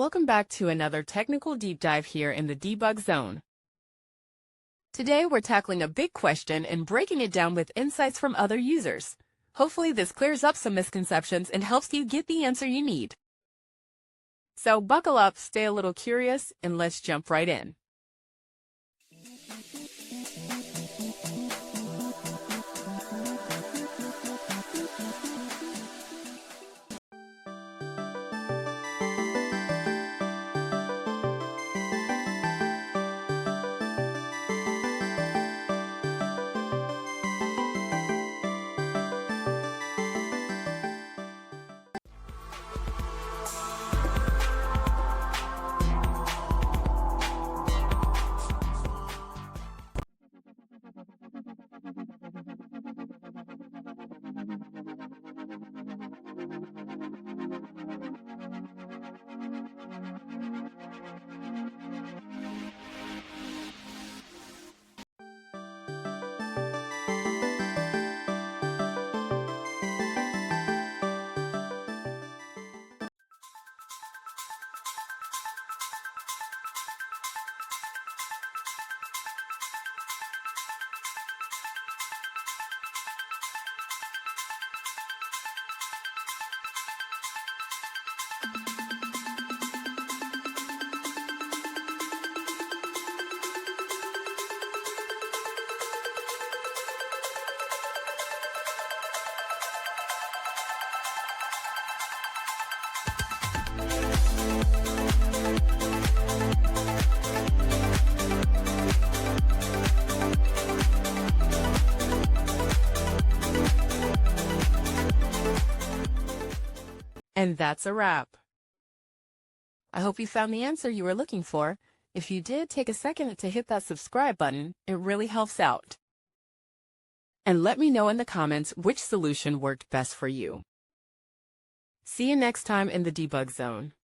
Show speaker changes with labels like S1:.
S1: Welcome back to another technical deep dive here in the debug zone. Today we're tackling a big question and breaking it down with insights from other users. Hopefully this clears up some misconceptions and helps you get the answer you need. So buckle up, stay a little curious, and let's jump right in. And that's a wrap. I hope you found the answer you were looking for. If you did, take a second to hit that subscribe button. It really helps out. And let me know in the comments which solution worked best for you. See you next time in the debug zone.